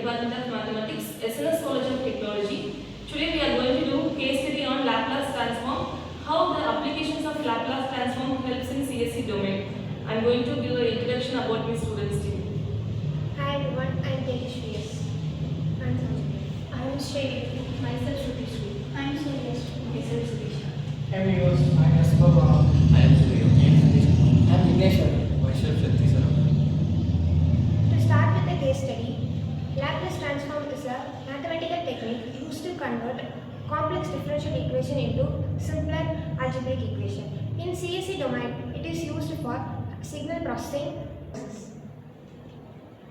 Department of Mathematics, SNS College of Technology. Today we are going to do case study on Laplace transform, how the applications of Laplace transform helps in CSE domain. I am going to give an introduction about my students team. Hi everyone, I am Tejasvi. I am Sanjay. I am Shreya. Myself Shruti. I am Suresh. Myself Suresh. Hey viewers, I am Asbaba. I am Surya. I am Vignesh. Vaishnav Shakti Saram. To start with the case study, Laplace transform is a mathematical technique used to convert complex differential equation into simpler algebraic equation. In CSE domain, it is used for signal processing.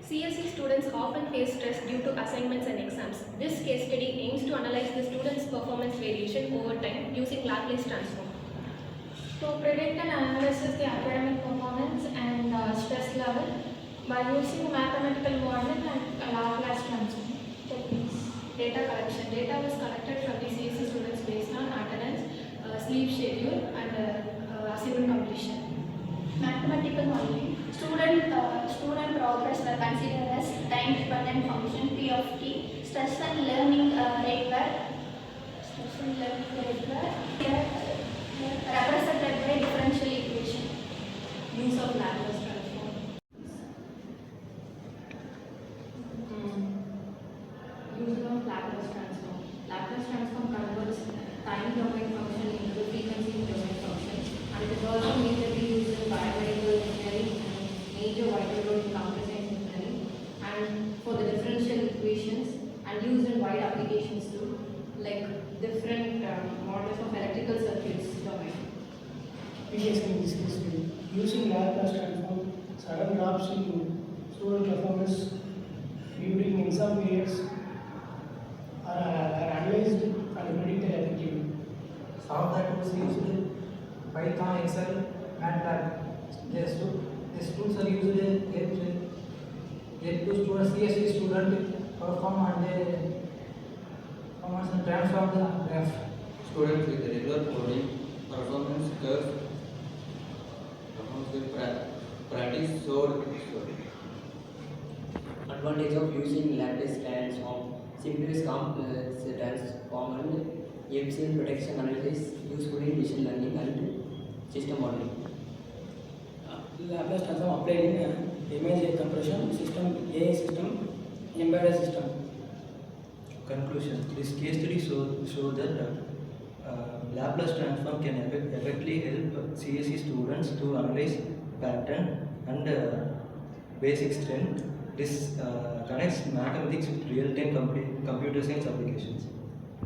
CSE students often face stress due to assignments and exams. This case study aims to analyze the students' performance variation over time using Laplace transform. To predict and analyze the academic performance and stress level by using mathematical modeling and Laplace transform techniques. Data collection. Data was collected from the CSE students based on attendance, sleep schedule and assignment completion. Mathematical modeling. Student progress were considered as time-dependent function P of t. Stress and learning rate were represented by differential equation. Use of Laplace transform. Use of Laplace transform. Laplace transform converts time domain function into frequency domain function, and it is also majorly used in biomedical engineering and major wide role in computer science engineering, and for the differential equations, and used in wide applications too, like different models of electrical circuits domain. Previously in this case, using Laplace transform, sudden drops in student performance during exam periods are analyzed and predicted effectively. Some of that was used Python, Excel, MATLAB. These tools are used to students, CSE student perform and transform the graph. Students with regular coding, performance curve, practice so. Advantage of using Laplace transform: simplifies complex transform and efficient protection analysis useful in machine learning and system modeling. Laplace transform applied in image compression system, AI system, embedded system. Conclusion: this case study show that Laplace transform can effectively help CSE students to analyze pattern and basic strength. This connects mathematics with real-time computer science applications.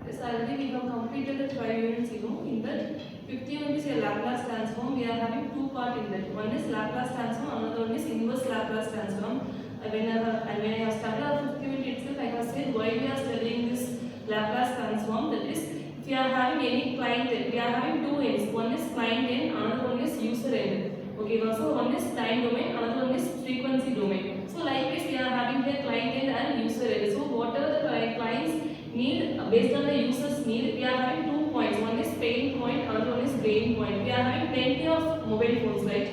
Yes, already we have completed the 5 units, in that 50 unit is a Laplace transform. We are having two parts in that. One is Laplace transform, another one is inverse Laplace transform. When I have started our 50 unit itself, I have said why we are studying this Laplace transform. That is, if you are having any client end, we are having two ends. One is client end, another one is user end. Okay, so one is time domain, another one is frequency domain. So likewise, we are having the client end and user end. So whatever the clients need, based on the user's need, we are having 2 points. One is pain point, another one is gain point. We are having plenty of mobile phones, right?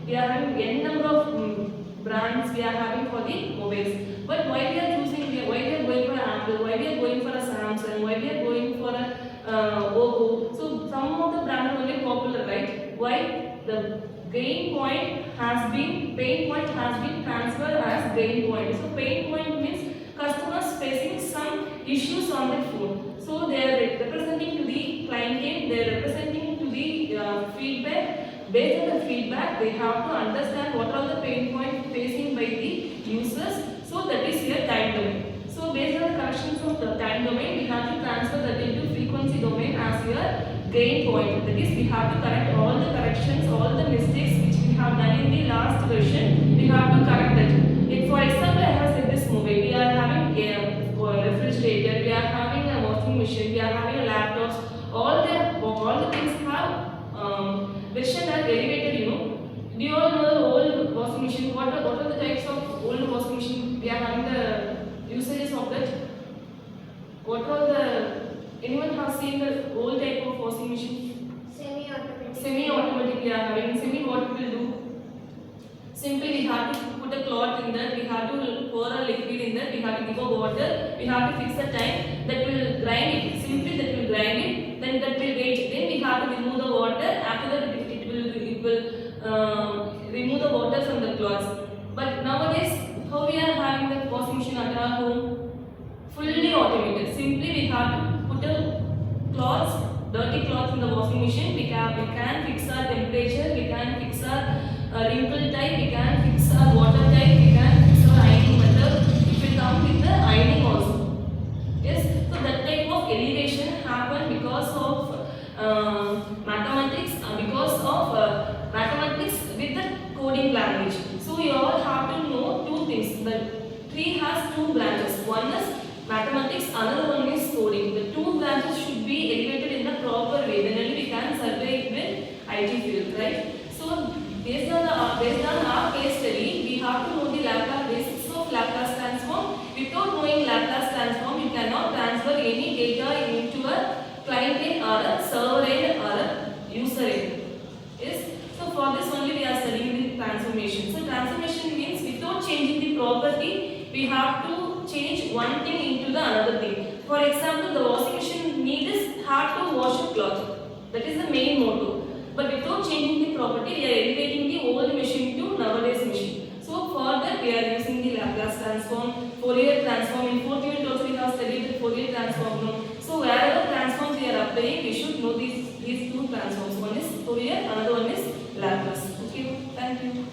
We are having n number of brands we are having for the mobiles. But why we are choosing, why we are going for Apple, why we are going for a Samsung, why we are going for a Oppo. So some of the brands are only popular, right? Why? The pain point has been transferred as gain point. So pain point means customers facing some issues on their phone. So they are representing to the client end, they are representing to the feedback. Based on the feedback, they have to understand what are the pain points facing by the users. So that is your time domain. So based on the corrections of the time domain, we have to transfer that into frequency domain as your gain point. That is, we have to correct all the corrections, all the mistakes which we have done in the last version. We have to correct that. For example, I have said this movie. We are having a refrigerator, we are having a washing machine, we are having a laptops. All the things have version are derivated. Do you all know the old washing machine? What are the types of old washing machine? We are having the usages of that. What are the, anyone has seen the old type of washing machine? Semi-automatic. Semi-automatic we are having. Semi, what it will do? Simply we have to put a cloth in that, we have to pour a liquid in that, we have to give a water, we have to fix the time, that will grind it, simply that will grind it, then that will wait, then we have to remove the water, after that it will remove the water from the cloths. But nowadays, how we are having the washing machine at our home? Fully automated. Simply we have to put a cloths, dirty cloths in the washing machine, we can fix our temperature, we can fix our wrinkle type, we can fix our water type, we can fix our ironing method. It will come with the ironing also. Yes, so that type of elevation happened because of mathematics, mathematics with the coding language. So you all have to know two things. The tree has two branches. One is mathematics, another one is coding. The two branches should be elevated in the proper way. Then only we can survive with IT field, right? So based on our case study, we have to know the basics of Laplace transform. Without knowing Laplace transform, you cannot transfer any data into a client end or a server end or a user end. Yes. So for this only we are studying the transformation. So transformation means without changing the property, we have to change one thing into the another thing. For example, the washing machine have to wash a cloth. That is the main motto. But without changing the property, we are elevating the old machine to nowadays machine. So for that we are using the Laplace transform, Fourier transform. In 4th unit also we have studied the Fourier transform. So wherever transforms we are applying, we should know these two transforms. One is Fourier, another one is Laplace. Okay, thank you.